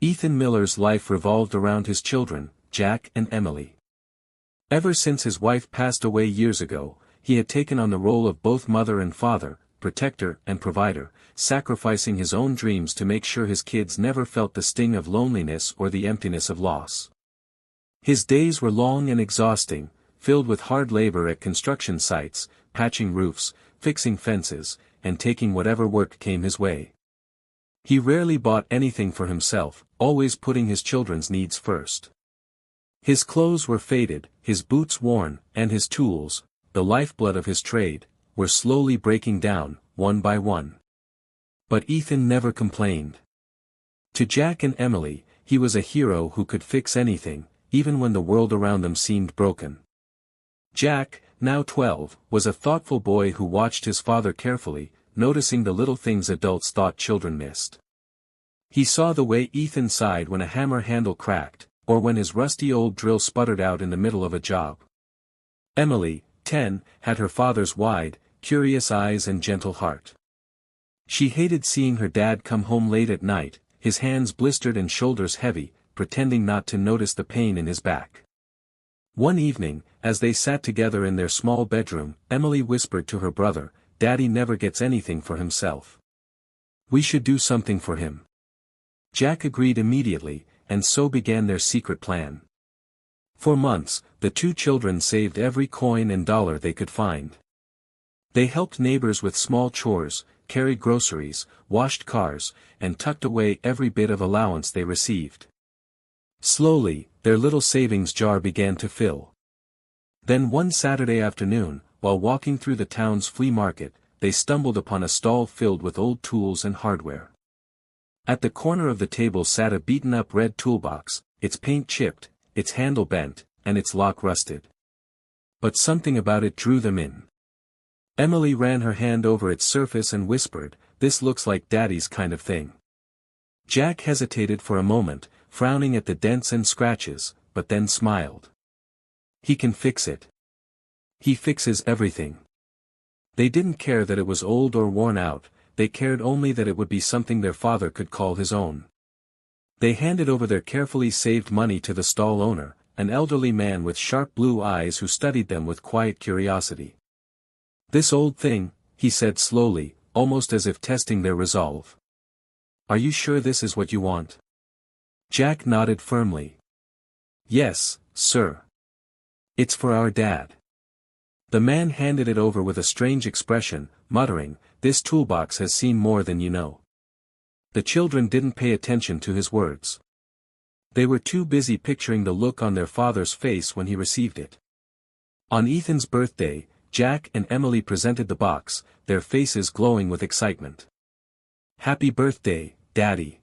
Ethan Miller's life revolved around his children, Jack and Emily. Ever since his wife passed away years ago, he had taken on the role of both mother and father, protector and provider, sacrificing his own dreams to make sure his kids never felt the sting of loneliness or the emptiness of loss. His days were long and exhausting, filled with hard labor at construction sites, patching roofs, fixing fences, and taking whatever work came his way. He rarely bought anything for himself, always putting his children's needs first. His clothes were faded, his boots worn, and his tools, the lifeblood of his trade, were slowly breaking down, one by one. But Ethan never complained. To Jack and Emily, he was a hero who could fix anything, even when the world around them seemed broken. Jack, now 12, was a thoughtful boy who watched his father carefully, noticing the little things adults thought children missed. He saw the way Ethan sighed when a hammer handle cracked, or when his rusty old drill sputtered out in the middle of a job. Emily, 10, had her father's wide, curious eyes and gentle heart. She hated seeing her dad come home late at night, his hands blistered and shoulders heavy, pretending not to notice the pain in his back. One evening, as they sat together in their small bedroom, Emily whispered to her brother, "Daddy never gets anything for himself. We should do something for him." Jack agreed immediately, and so began their secret plan. For months, the two children saved every coin and dollar they could find. They helped neighbors with small chores, carried groceries, washed cars, and tucked away every bit of allowance they received. Slowly, their little savings jar began to fill. Then one Saturday afternoon, while walking through the town's flea market, they stumbled upon a stall filled with old tools and hardware. At the corner of the table sat a beaten-up red toolbox, its paint chipped, its handle bent, and its lock rusted. But something about it drew them in. Emily ran her hand over its surface and whispered, "This looks like Daddy's kind of thing." Jack hesitated for a moment, frowning at the dents and scratches, but then smiled. "He can fix it. He fixes everything." They didn't care that it was old or worn out, they cared only that it would be something their father could call his own. They handed over their carefully saved money to the stall owner, an elderly man with sharp blue eyes who studied them with quiet curiosity. "This old thing," he said slowly, almost as if testing their resolve. "Are you sure this is what you want?" Jack nodded firmly. "Yes, sir. It's for our dad." The man handed it over with a strange expression, muttering, "This toolbox has seen more than you know." The children didn't pay attention to his words. They were too busy picturing the look on their father's face when he received it. On Ethan's birthday, Jack and Emily presented the box, their faces glowing with excitement. "Happy birthday, Daddy!"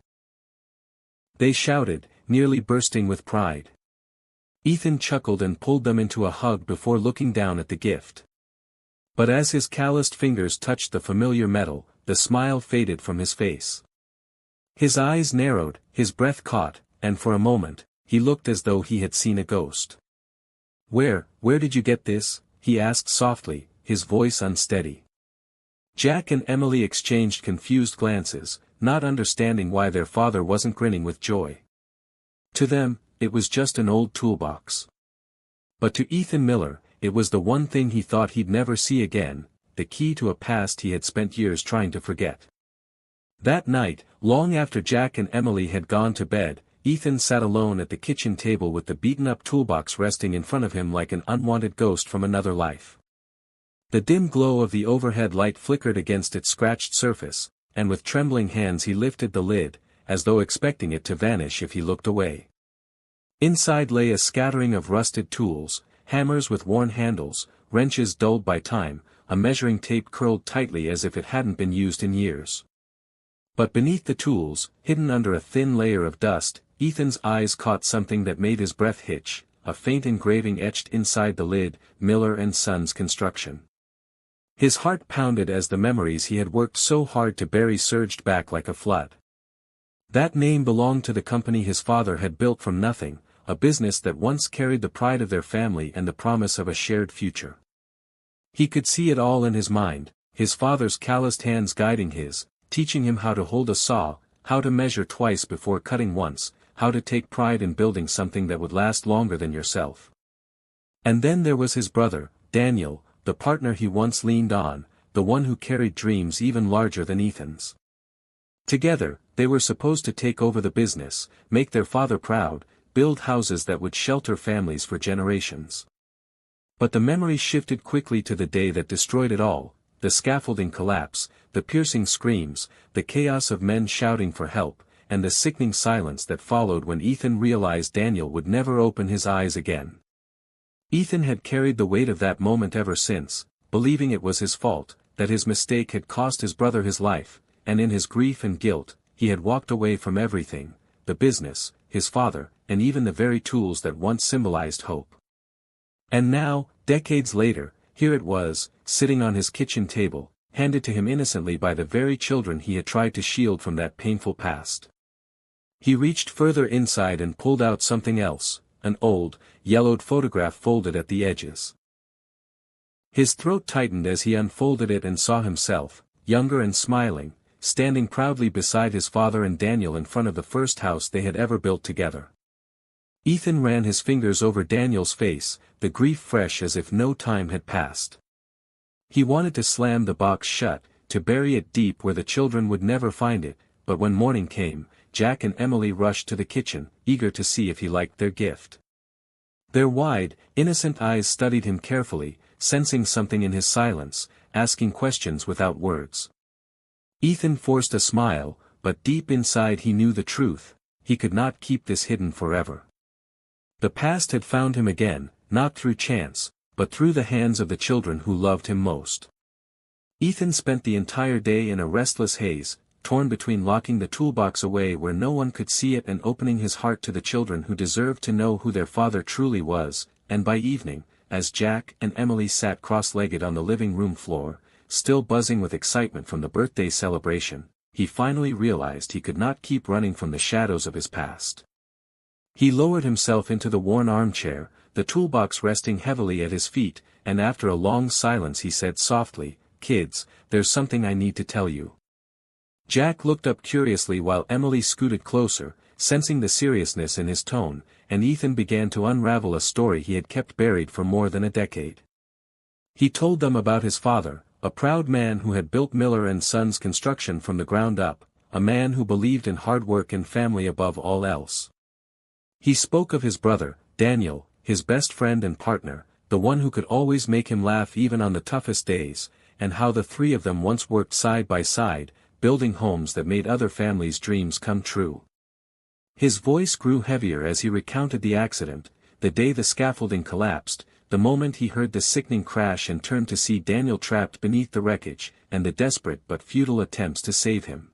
they shouted, nearly bursting with pride. Ethan chuckled and pulled them into a hug before looking down at the gift. But as his calloused fingers touched the familiar metal, the smile faded from his face. His eyes narrowed, his breath caught, and for a moment, he looked as though he had seen a ghost. Where did you get this?" he asked softly, his voice unsteady. Jack and Emily exchanged confused glances, not understanding why their father wasn't grinning with joy. To them, it was just an old toolbox. But to Ethan Miller, it was the one thing he thought he'd never see again, the key to a past he had spent years trying to forget. That night, long after Jack and Emily had gone to bed, Ethan sat alone at the kitchen table with the beaten-up toolbox resting in front of him like an unwanted ghost from another life. The dim glow of the overhead light flickered against its scratched surface, and with trembling hands he lifted the lid, as though expecting it to vanish if he looked away. Inside lay a scattering of rusted tools, hammers with worn handles, wrenches dulled by time, a measuring tape curled tightly as if it hadn't been used in years. But beneath the tools, hidden under a thin layer of dust, Ethan's eyes caught something that made his breath hitch, a faint engraving etched inside the lid, Miller and Sons Construction. His heart pounded as the memories he had worked so hard to bury surged back like a flood. That name belonged to the company his father had built from nothing, a business that once carried the pride of their family and the promise of a shared future. He could see it all in his mind, his father's calloused hands guiding his, teaching him how to hold a saw, how to measure twice before cutting once, how to take pride in building something that would last longer than yourself. And then there was his brother, Daniel, the partner he once leaned on, the one who carried dreams even larger than Ethan's. Together, they were supposed to take over the business, make their father proud, build houses that would shelter families for generations. But the memory shifted quickly to the day that destroyed it all, the scaffolding collapse, the piercing screams, the chaos of men shouting for help, and the sickening silence that followed when Ethan realized Daniel would never open his eyes again. Ethan had carried the weight of that moment ever since, believing it was his fault, that his mistake had cost his brother his life, and in his grief and guilt, he had walked away from everything, the business, his father, and even the very tools that once symbolized hope. And now, decades later, here it was, sitting on his kitchen table, handed to him innocently by the very children he had tried to shield from that painful past. He reached further inside and pulled out something else, an old, yellowed photograph folded at the edges. His throat tightened as he unfolded it and saw himself, younger and smiling, standing proudly beside his father and Daniel in front of the first house they had ever built together. Ethan ran his fingers over Daniel's face, the grief fresh as if no time had passed. He wanted to slam the box shut, to bury it deep where the children would never find it, but when morning came, Jack and Emily rushed to the kitchen, eager to see if he liked their gift. Their wide, innocent eyes studied him carefully, sensing something in his silence, asking questions without words. Ethan forced a smile, but deep inside he knew the truth, he could not keep this hidden forever. The past had found him again, not through chance, but through the hands of the children who loved him most. Ethan spent the entire day in a restless haze, torn between locking the toolbox away where no one could see it and opening his heart to the children who deserved to know who their father truly was, and by evening, as Jack and Emily sat cross-legged on the living room floor, still buzzing with excitement from the birthday celebration, he finally realized he could not keep running from the shadows of his past. He lowered himself into the worn armchair, the toolbox resting heavily at his feet, and after a long silence he said softly, "Kids, there's something I need to tell you." Jack looked up curiously while Emily scooted closer, sensing the seriousness in his tone, and Ethan began to unravel a story he had kept buried for more than a decade. He told them about his father, a proud man who had built Miller & Sons Construction from the ground up, a man who believed in hard work and family above all else. He spoke of his brother, Daniel, his best friend and partner, the one who could always make him laugh even on the toughest days, and how the three of them once worked side by side, building homes that made other families' dreams come true. His voice grew heavier as he recounted the accident, the day the scaffolding collapsed, the moment he heard the sickening crash and turned to see Daniel trapped beneath the wreckage, and the desperate but futile attempts to save him.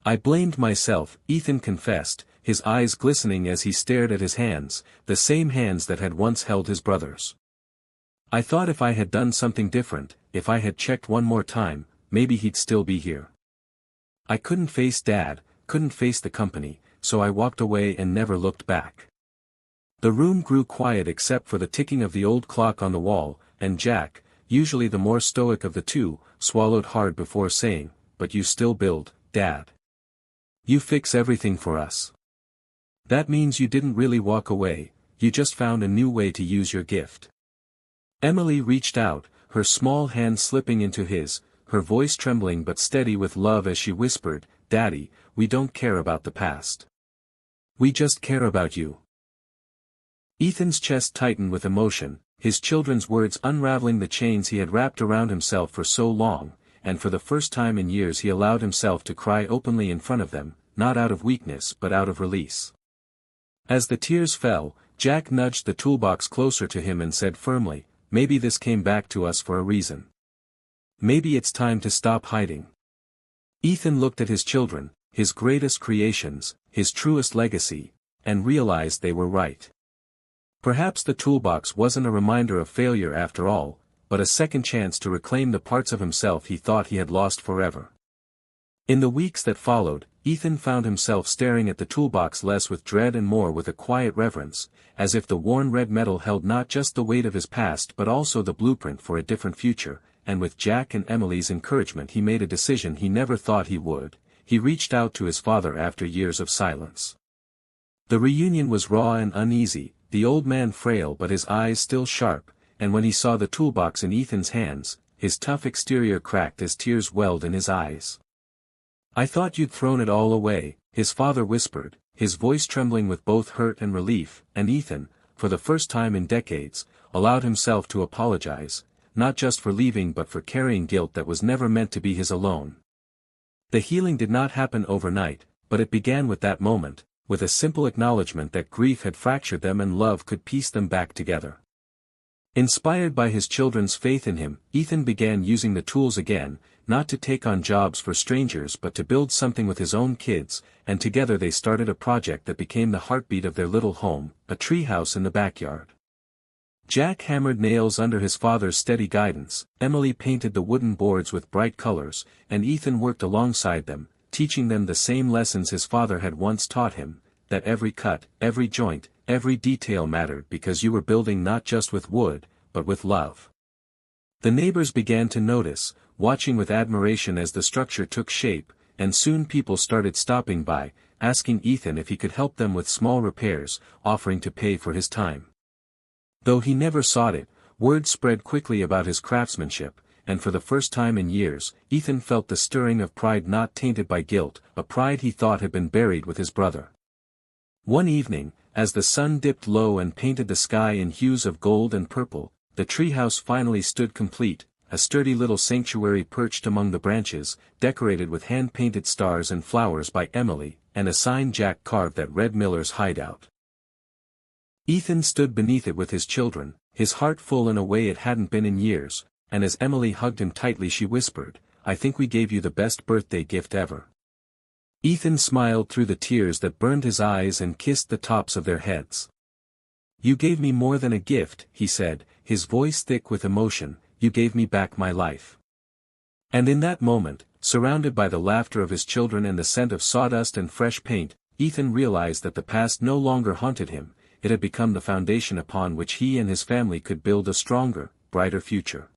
"I blamed myself," Ethan confessed, his eyes glistening as he stared at his hands, the same hands that had once held his brother's. "I thought if I had done something different, if I had checked one more time, maybe he'd still be here. I couldn't face Dad, couldn't face the company, so I walked away and never looked back." The room grew quiet except for the ticking of the old clock on the wall, and Jack, usually the more stoic of the two, swallowed hard before saying, "But you still build, Dad. You fix everything for us. That means you didn't really walk away, you just found a new way to use your gift." Emily reached out, her small hand slipping into his, her voice trembling but steady with love as she whispered, "Daddy, we don't care about the past. We just care about you." Ethan's chest tightened with emotion, his children's words unraveling the chains he had wrapped around himself for so long, and for the first time in years he allowed himself to cry openly in front of them, not out of weakness but out of release. As the tears fell, Jack nudged the toolbox closer to him and said firmly, "Maybe this came back to us for a reason. Maybe it's time to stop hiding." Ethan looked at his children, his greatest creations, his truest legacy, and realized they were right. Perhaps the toolbox wasn't a reminder of failure after all, but a second chance to reclaim the parts of himself he thought he had lost forever. In the weeks that followed, Ethan found himself staring at the toolbox less with dread and more with a quiet reverence, as if the worn red metal held not just the weight of his past but also the blueprint for a different future, and with Jack and Emily's encouragement he made a decision he never thought he would. he reached out to his father after years of silence. The reunion was raw and uneasy, the old man frail but his eyes still sharp, and when he saw the toolbox in Ethan's hands, his tough exterior cracked as tears welled in his eyes. "I thought you'd thrown it all away," his father whispered, his voice trembling with both hurt and relief, and Ethan, for the first time in decades, allowed himself to apologize, not just for leaving but for carrying guilt that was never meant to be his alone. The healing did not happen overnight, but it began with that moment, with a simple acknowledgement that grief had fractured them and love could piece them back together. Inspired by his children's faith in him, Ethan began using the tools again, not to take on jobs for strangers but to build something with his own kids, and together they started a project that became the heartbeat of their little home, a treehouse in the backyard. Jack hammered nails under his father's steady guidance, Emily painted the wooden boards with bright colors, and Ethan worked alongside them, teaching them the same lessons his father had once taught him, that every cut, every joint, every detail mattered because you were building not just with wood, but with love. The neighbors began to notice, watching with admiration as the structure took shape, and soon people started stopping by, asking Ethan if he could help them with small repairs, offering to pay for his time. Though he never sought it, word spread quickly about his craftsmanship, and for the first time in years, Ethan felt the stirring of pride not tainted by guilt, a pride he thought had been buried with his brother. One evening, as the sun dipped low and painted the sky in hues of gold and purple, the treehouse finally stood complete, a sturdy little sanctuary perched among the branches, decorated with hand-painted stars and flowers by Emily, and a sign Jack carved that read Miller's Hideout. Ethan stood beneath it with his children, his heart full in a way it hadn't been in years, and as Emily hugged him tightly she whispered, "I think we gave you the best birthday gift ever." Ethan smiled through the tears that burned his eyes and kissed the tops of their heads. "You gave me more than a gift," he said, his voice thick with emotion, "you gave me back my life." And in that moment, surrounded by the laughter of his children and the scent of sawdust and fresh paint, Ethan realized that the past no longer haunted him, it had become the foundation upon which he and his family could build a stronger, brighter future.